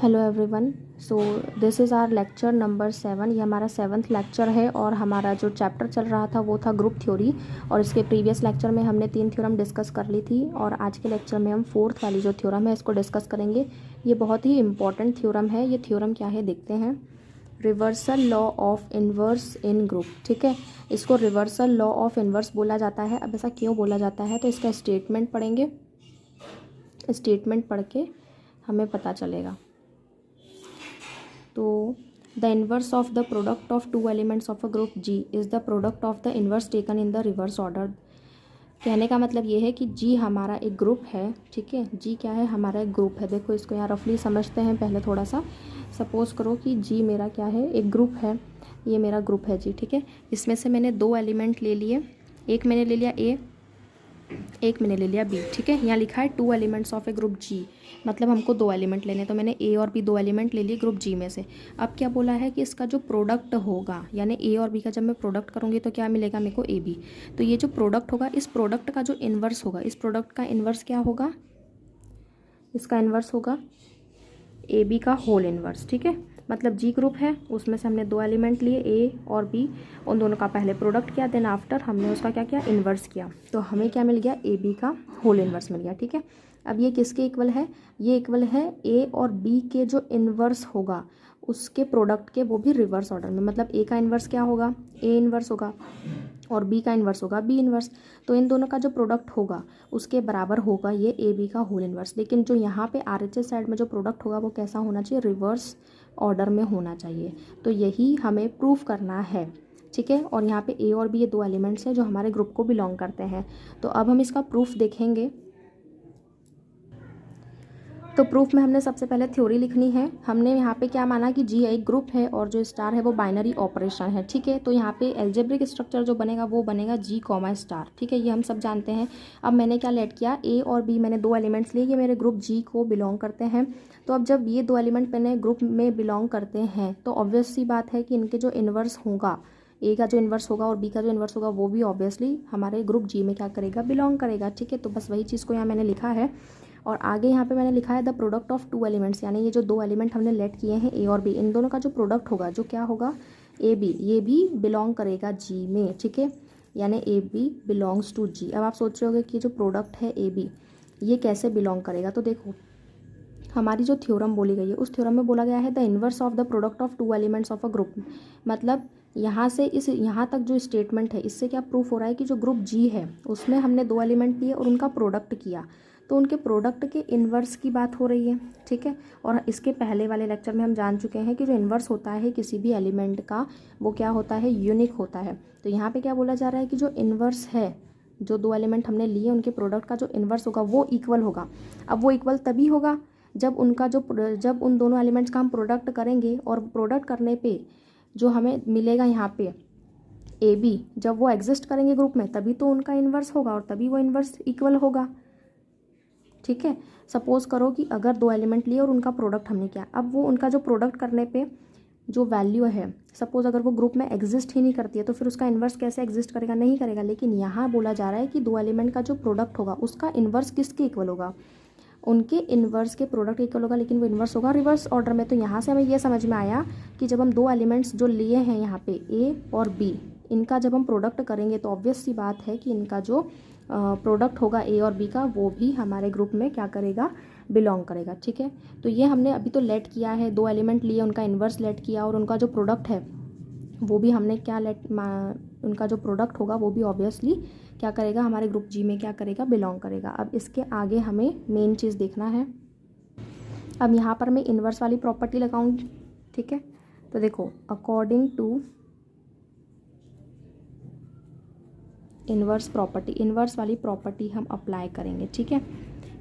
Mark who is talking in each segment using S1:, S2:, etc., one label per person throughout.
S1: Hello everyone. So this is our lecture number 7। ये हमारा 7th lecture है और हमारा जो चैप्टर चल रहा था वो था ग्रुप थ्योरी। और इसके प्रीवियस लेक्चर में हमने 3 थ्योरम डिस्कस कर ली थी और आज के लेक्चर में हम 4th वाली जो थ्योरम है इसको डिस्कस करेंगे। ये बहुत ही इंपॉर्टेंट थ्योरम है। ये थ्योरम क्या है देखते हैं। Reversal law of inverse in group. ठीक है, इसको रिवर्सल लॉ ऑफ इन्वर्स बोला जाता है। अब ऐसा क्यों बोला जाता है तो इसका स्टेटमेंट पढ़ेंगे। स्टेटमेंट पढ़ के हमें पता चलेगा। तो the inverse of the product of two elements of a group G is the product of the inverse taken in the reverse order. कहने का मतलब ये है कि जी हमारा एक ग्रुप है। ठीक है, जी क्या है, हमारा एक ग्रुप है। देखो इसको यहाँ रफली समझते हैं पहले थोड़ा सा। सपोज़ करो कि जी मेरा क्या है, एक ग्रुप है। ये मेरा ग्रुप है जी। ठीक है, इसमें से मैंने 2 एलिमेंट ले लिए। एक मैंने ले लिया ए, एक मैंने ले लिया बी। ठीक है, यहाँ लिखा है 2 एलिमेंट्स ऑफ ए ग्रुप जी, मतलब हमको 2 एलिमेंट लेने। तो मैंने ए और बी 2 एलिमेंट ले लिए ग्रुप जी में से। अब क्या बोला है कि इसका जो प्रोडक्ट होगा, यानी ए और बी का जब मैं प्रोडक्ट करूँगी तो क्या मिलेगा मेरे को, ए बी। तो ये जो प्रोडक्ट होगा, इस प्रोडक्ट का जो इन्वर्स होगा, इस प्रोडक्ट का इन्वर्स क्या होगा, इसका इन्वर्स होगा ए बी का होल इन्वर्स। ठीक है, मतलब जी ग्रुप है, उसमें से हमने 2 एलिमेंट लिए ए और बी, उन दोनों का पहले प्रोडक्ट किया, देन आफ्टर हमने उसका क्या किया, इन्वर्स किया। तो हमें क्या मिल गया, ए बी का होल इन्वर्स मिल गया। ठीक है, अब ये किसके इक्वल है, ये इक्वल है ए और बी के जो इन्वर्स होगा उसके प्रोडक्ट के, वो भी रिवर्स ऑर्डर में। मतलब ए का इन्वर्स क्या होगा, ए इन्वर्स होगा, और बी का इन्वर्स होगा बी इन्वर्स। तो इन दोनों का जो प्रोडक्ट होगा उसके बराबर होगा ये ए बी का होल इन्वर्स। लेकिन जो यहाँ पे आर एच एस साइड में जो प्रोडक्ट होगा वो कैसा होना चाहिए, रिवर्स ऑर्डर में होना चाहिए। तो यही हमें प्रूफ करना है। ठीक है, और यहाँ पे ए और बी ये 2 एलिमेंट्स हैं जो हमारे ग्रुप को बिलोंग करते हैं। तो अब हम इसका प्रूफ देखेंगे। तो प्रूफ में हमने सबसे पहले थ्योरी लिखनी है। हमने यहाँ पे क्या माना कि जी एक ग्रुप है और जो स्टार है वो बाइनरी ऑपरेशन है। ठीक है, तो यहाँ पे एल्जेब्रिक स्ट्रक्चर जो बनेगा वो बनेगा जी कॉमा स्टार। ठीक है, ये हम सब जानते हैं। अब मैंने क्या लेट किया, ए और बी मैंने 2 एलिमेंट्स लिए, ये मेरे ग्रुप जी को बिलोंग करते हैं। तो अब जब ये 2 एलिमेंट मैंने ग्रुप में बिलोंग करते हैं तो ऑब्वियस सी बात है कि इनके जो इन्वर्स होगा, ए का जो इन्वर्स होगा और बी का जो इन्वर्स होगा वो भी ऑब्वियसली हमारे ग्रुप जी में क्या करेगा, बिलोंग करेगा। ठीक है, तो बस वही चीज़ को यहाँ मैंने लिखा है। और आगे यहाँ पे मैंने लिखा है द प्रोडक्ट ऑफ 2 एलिमेंट्स, यानी ये जो 2 एलिमेंट हमने लेट किए हैं ए और बी, इन दोनों का जो प्रोडक्ट होगा जो क्या होगा, ए बी, ये भी बिलोंग करेगा जी में। ठीक है, यानी ए बी बिलोंग्स टू जी। अब आप सोच रहे होगे कि जो प्रोडक्ट है ए बी ये कैसे बिलोंग करेगा। तो देखो हमारी जो थ्योरम बोली गई है उस थ्योरम में बोला गया है the inverse of the product of 2 elements of a group. मतलब यहाँ से इस यहाँ तक जो स्टेटमेंट है इससे क्या प्रूफ हो रहा है कि जो ग्रुप जी है उसमें हमने 2 एलिमेंट लिए और उनका प्रोडक्ट किया, तो उनके प्रोडक्ट के इन्वर्स की बात हो रही है। ठीक है, और इसके पहले वाले लेक्चर में हम जान चुके हैं कि जो इन्वर्स होता है किसी भी एलिमेंट का वो क्या होता है, यूनिक होता है। तो यहाँ पे क्या बोला जा रहा है कि जो इन्वर्स है, जो 2 एलिमेंट हमने लिए उनके प्रोडक्ट का जो इन्वर्स होगा वो इक्वल होगा। अब वो इक्वल तभी होगा जब उनका जब उन दोनों एलिमेंट्स का हम प्रोडक्ट करेंगे और प्रोडक्ट करने पे जो हमें मिलेगा यहाँ पे ए बी, जब वो एग्जिस्ट करेंगे ग्रुप में तभी तो उनका इन्वर्स होगा और तभी वो इन्वर्स इक्वल होगा। ठीक है, सपोज करो कि अगर 2 एलिमेंट लिए और उनका प्रोडक्ट हमने किया, अब वो उनका जो प्रोडक्ट करने पे जो वैल्यू है, सपोज अगर वो ग्रुप में एग्जिस्ट ही नहीं करती है तो फिर उसका इन्वर्स कैसे एग्जिस्ट करेगा, नहीं करेगा। लेकिन यहाँ बोला जा रहा है कि 2 एलिमेंट का जो प्रोडक्ट होगा उसका इन्वर्स किसके इक्वल होगा, उनके इन्वर्स के प्रोडक्ट इक्वल होगा, लेकिन वो इन्वर्स होगा रिवर्स ऑर्डर में। तो यहाँ से हमें ये समझ में आया कि जब हम 2 एलिमेंट्स जो लिए हैं यहाँ पे ए और बी, इनका जब हम प्रोडक्ट करेंगे तो ऑब्वियस सी बात है कि इनका जो प्रोडक्ट होगा ए और बी का वो भी हमारे ग्रुप में क्या करेगा, बिलोंग करेगा। ठीक है, तो ये हमने अभी तो लेट किया है, 2 एलिमेंट लिए उनका इन्वर्स लेट किया और उनका जो प्रोडक्ट है वो भी हमने क्या उनका जो प्रोडक्ट होगा वो भी ऑब्वियसली क्या करेगा, हमारे ग्रुप जी में क्या करेगा, बिलोंग करेगा। अब इसके आगे हमें मेन चीज़ देखना है। अब यहाँ पर मैं इन्वर्स वाली प्रॉपर्टी लगाऊंगी। ठीक है, तो देखो according to inverse property, inverse वाली प्रॉपर्टी हम अप्लाई करेंगे। ठीक है,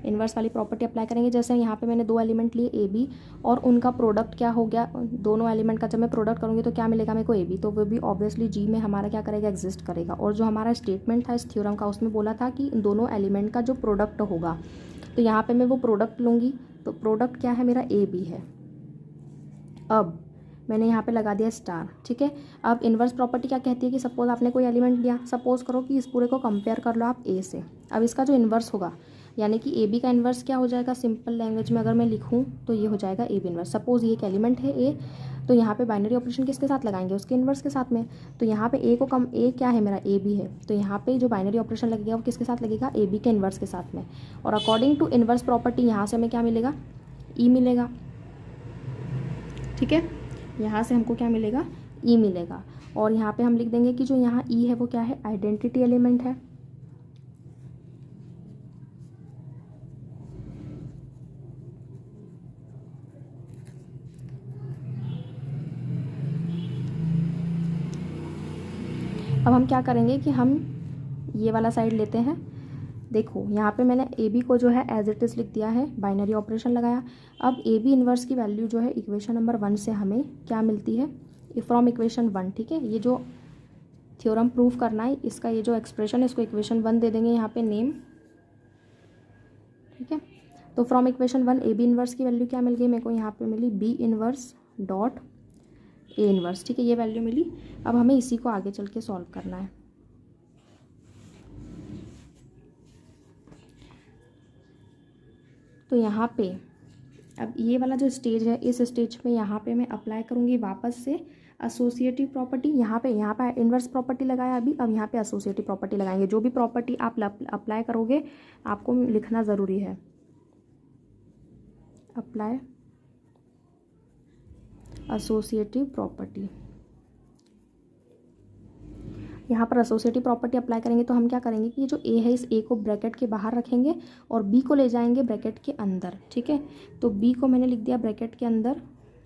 S1: इन्वर्स वाली प्रॉपर्टी अप्लाई करेंगे। जैसे यहाँ पे मैंने 2 एलिमेंट लिए ए बी और उनका प्रोडक्ट क्या हो गया, दोनों एलिमेंट का जब मैं प्रोडक्ट करूँगी तो क्या मिलेगा मेरे को, ए बी, तो वो भी ऑब्वियसली जी में हमारा क्या करेगा, एग्जिस्ट करेगा। और जो हमारा स्टेटमेंट था इस थ्योरम का उसमें बोला था कि इन दोनों एलिमेंट का जो प्रोडक्ट होगा, तो यहाँ पर मैं वो प्रोडक्ट लूँगी, तो प्रोडक्ट क्या है मेरा, ए बी है। अब मैंने यहाँ पे लगा दिया स्टार। ठीक है, अब इन्वर्स प्रॉपर्टी क्या कहती है कि सपोज आपने कोई एलिमेंट लिया, सपोज करो कि इस पूरे को कंपेयर कर लो आप ए से। अब इसका जो इन्वर्स होगा, यानी कि ए बी का इन्वर्स क्या हो जाएगा, सिंपल लैंग्वेज में अगर मैं लिखूँ तो ये हो जाएगा ए बी इन्वर्स। सपोज ये एक एलिमेंट है ए, तो यहाँ पे बाइनरी ऑपरेशन किसके साथ लगाएंगे, उसके इन्वर्स के साथ में। तो यहाँ पे ए को कम, ए क्या है मेरा, ए बी है, तो यहाँ पे जो बाइनरी ऑपरेशन लगेगा वो किसके साथ लगेगा, ए बी के इन्वर्स के साथ में। और अकॉर्डिंग टू इन्वर्स प्रॉपर्टी यहाँ से हमें क्या मिलेगा, ई मिलेगा। ठीक है, यहाँ से हमको क्या मिलेगा, ई मिलेगा। और यहाँ पे हम लिख देंगे कि जो यहाँ ई है वो क्या है, आइडेंटिटी एलिमेंट है। अब हम क्या करेंगे कि हम ये वाला साइड लेते हैं। देखो यहाँ पे मैंने ए बी को जो है एज इट इज़ लिख दिया है, बाइनरी ऑपरेशन लगाया। अब ए बी इन्वर्स की वैल्यू जो है इक्वेशन नंबर 1 से हमें क्या मिलती है, फ्रॉम इक्वेशन 1। ठीक है, ये जो थ्योरम प्रूफ करना है, इसका ये जो एक्सप्रेशन है इसको इक्वेशन 1 दे देंगे यहाँ पे नेम। ठीक है, तो from equation 1 A B inverse की वैल्यू क्या मिल गई मेरे को, यहाँ पे मिली बी इन्वर्स डॉट ए इन्वर्स। ठीक है, ये वैल्यू मिली। अब हमें इसी को आगे चल के सॉल्व करना है। तो यहाँ पे अब ये वाला जो स्टेज है, इस स्टेज पे यहाँ पे मैं अप्लाई करूँगी वापस से एसोसिएटिव प्रॉपर्टी। यहाँ पे इन्वर्स प्रॉपर्टी लगाया अभी, अब यहाँ पे एसोसिएटिव प्रॉपर्टी लगाएंगे। जो भी प्रॉपर्टी आप अप्लाई करोगे आपको लिखना ज़रूरी है, अप्लाई एसोसिएटिव प्रॉपर्टी। यहाँ पर एसोसिएटिव प्रॉपर्टी अप्लाई करेंगे तो हम क्या करेंगे कि ये जो ए है, इस ए को ब्रैकेट के बाहर रखेंगे और बी को ले जाएंगे ब्रैकेट के अंदर। ठीक है, तो बी को मैंने लिख दिया ब्रैकेट के अंदर,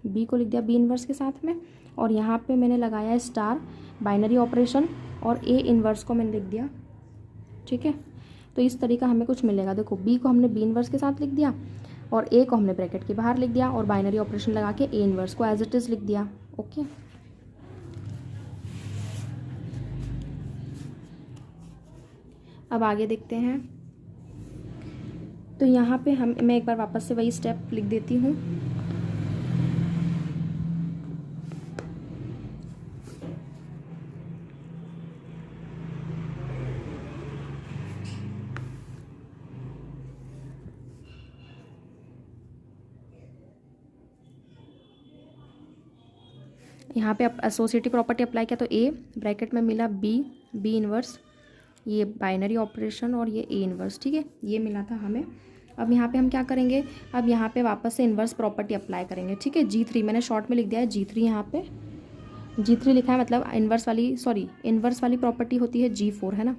S1: बी को लिख दिया बी इन्वर्स के साथ में, और यहाँ पे मैंने लगाया स्टार बाइनरी ऑपरेशन, और ए इन्वर्स को मैंने लिख दिया। ठीक है, तो इस तरीका हमें कुछ मिलेगा। देखो बी को हमने बी इन्वर्स के साथ लिख दिया, और ए को हमने ब्रैकेट के बाहर लिख दिया, और बाइनरी ऑपरेशन लगा के ए इन्वर्स को एज इट इज़ लिख दिया। ओके, अब आगे देखते हैं। तो यहाँ पे मैं एक बार वापस से वही स्टेप लिख देती हूँ। यहाँ पे एसोसिएटिव प्रॉपर्टी अप्लाई किया तो ए ब्रैकेट में मिला बी, बी इन्वर्स, ये बाइनरी ऑपरेशन और ये ए इन्वर्स। ठीक है, ये मिला था हमें। अब यहाँ पे हम क्या करेंगे, अब यहाँ पे वापस से इन्वर्स प्रॉपर्टी अप्लाई करेंगे। ठीक है, G3 मैंने शॉर्ट में लिख दिया है, G3 यहाँ पे G3 लिखा है, मतलब इन्वर्स वाली प्रॉपर्टी होती है G4, है ना।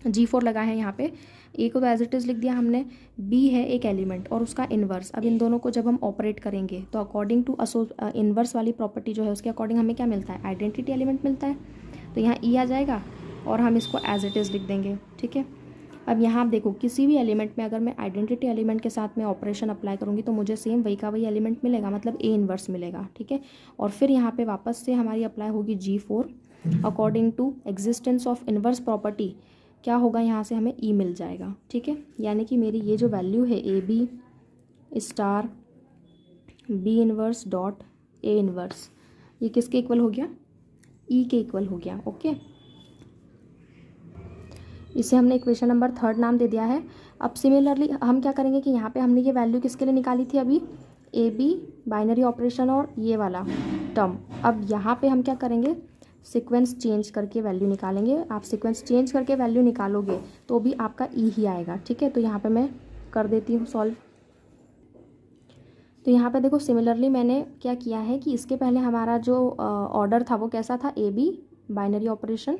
S1: G4 लगा है यहाँ पे। ए को तो एज इट इज़ लिख दिया हमने, बी है एक एलिमेंट और उसका इन्वर्स। अब इन दोनों को जब हम ऑपरेट करेंगे तो अकॉर्डिंग टू इन्वर्स वाली प्रॉपर्टी जो है उसके अकॉर्डिंग हमें क्या मिलता है, आइडेंटिटी एलिमेंट मिलता है। तो यहाँ ई आ जाएगा और हम इसको एज इट इज़ लिख देंगे। ठीक है, अब यहाँ आप देखो किसी भी एलिमेंट में अगर मैं आइडेंटिटी एलिमेंट के साथ में ऑपरेशन अप्लाई करूँगी तो मुझे सेम वही का वही एलिमेंट मिलेगा, मतलब ए इन्वर्स मिलेगा। ठीक है, और फिर यहाँ पे वापस से हमारी अप्लाई होगी G4। According to existence of inverse property क्या होगा, यहाँ से हमें ई मिल जाएगा। ठीक है, यानी कि मेरी ये जो वैल्यू है a b star b inverse dot A inverse, ये किसके इक्वल हो गया, ई के इक्वल हो गया। ओके, इसे हमने इक्वेशन नंबर 3 नाम दे दिया है। अब सिमिलरली हम क्या करेंगे कि यहाँ पे हमने ये वैल्यू किसके लिए निकाली थी अभी, ए बी बाइनरी ऑपरेशन और ये वाला टर्म। अब यहाँ पे हम क्या करेंगे, सीक्वेंस चेंज करके वैल्यू निकालेंगे। आप सीक्वेंस चेंज करके वैल्यू निकालोगे तो भी आपका ई ही आएगा। ठीक है, तो यहाँ पे मैं कर देती हूँ सॉल्व। तो यहाँ पे देखो सिमिलरली मैंने क्या किया है कि इसके पहले हमारा जो ऑर्डर था वो कैसा था, ए बी बाइनरी ऑपरेशन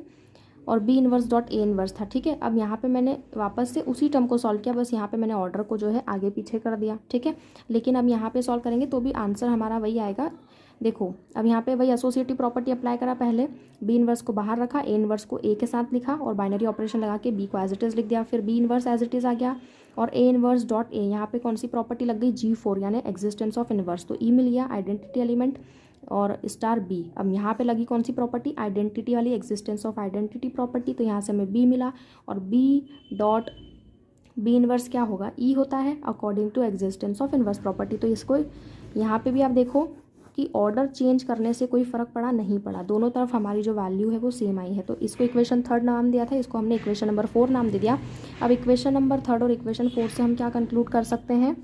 S1: और बी इन्वर्स डॉट ए इन्वर्स था। ठीक है, अब यहाँ पे मैंने वापस से उसी टर्म को सॉल्व किया, बस यहाँ पे मैंने ऑर्डर को जो है आगे पीछे कर दिया। ठीक है, लेकिन अब यहाँ पे सॉल्व करेंगे तो भी आंसर हमारा वही आएगा। देखो अब यहाँ पे वही एसोसिएटिव प्रॉपर्टी अप्लाई करा, पहले बी इन्वर्स को बाहर रखा, ए इन्वर्स को ए के साथ लिखा और बाइनरी ऑपरेशन लगा के बी को एज इट इज़ लिख दिया। फिर B inverse as it is आ गया और ए इन्वर्स डॉट ए, यहाँ पे कौन सी प्रॉपर्टी लग गई, G4 यानी एग्जिस्टेंस ऑफ इन्वर्स, तो ई मिल गया आइडेंटिटी एलिमेंट और स्टार बी। अब यहाँ पे लगी कौन सी प्रॉपर्टी, आइडेंटिटी वाली, एग्जिस्टेंस ऑफ आइडेंटिटी प्रॉपर्टी, तो यहाँ से हमें बी मिला और बी डॉट बी इन्वर्स क्या होगा, ई होता है according to existence of inverse property. तो इसको यहाँ पे भी आप देखो कि ऑर्डर चेंज करने से कोई फ़र्क पड़ा नहीं पड़ा, दोनों तरफ हमारी जो वैल्यू है वो सेम आई है। तो इसको इक्वेशन 3 नाम दिया था, इसको हमने इक्वेशन नंबर 4 नाम दे दिया। अब इक्वेशन नंबर 3 और इक्वेशन 4 से हम क्या कंक्लूड कर सकते हैं,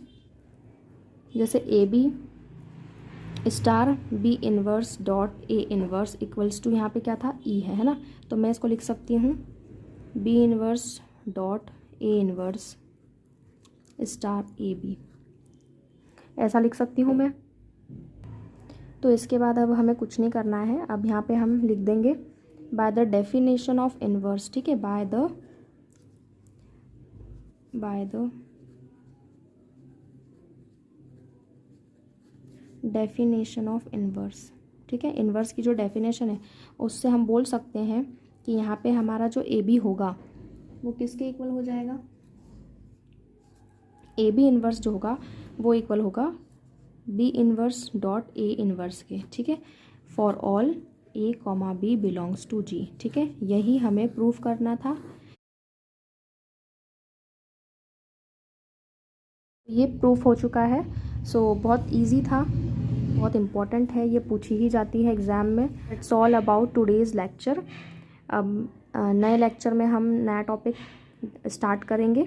S1: जैसे a b star b inverse dot A inverse equals to यहाँ पे क्या था, ई है ना। तो मैं इसको लिख सकती हूँ b inverse dot A inverse star a b, ऐसा लिख सकती हूँ मैं। तो इसके बाद अब हमें कुछ नहीं करना है, अब यहाँ पे हम लिख देंगे by the definition of inverse, ठीक है, by the definition of inverse, ठीक है। इनवर्स की जो डेफिनेशन है उससे हम बोल सकते हैं कि यहाँ पे हमारा जो ए बी होगा वो किसके इक्वल हो जाएगा, ए बी इनवर्स जो होगा वो इक्वल होगा बी इनवर्स डॉट ए इनवर्स के, ठीक है, for all A comma B belongs to G, ठीक है। यही हमें प्रूफ करना था। ये प्रूफ हो चुका है। सो बहुत इजी था, बहुत इम्पॉर्टेंट है, ये पूछी ही जाती है एग्ज़ाम में। It's all about today's lecture. अब नए लेक्चर में हम नया टॉपिक स्टार्ट करेंगे।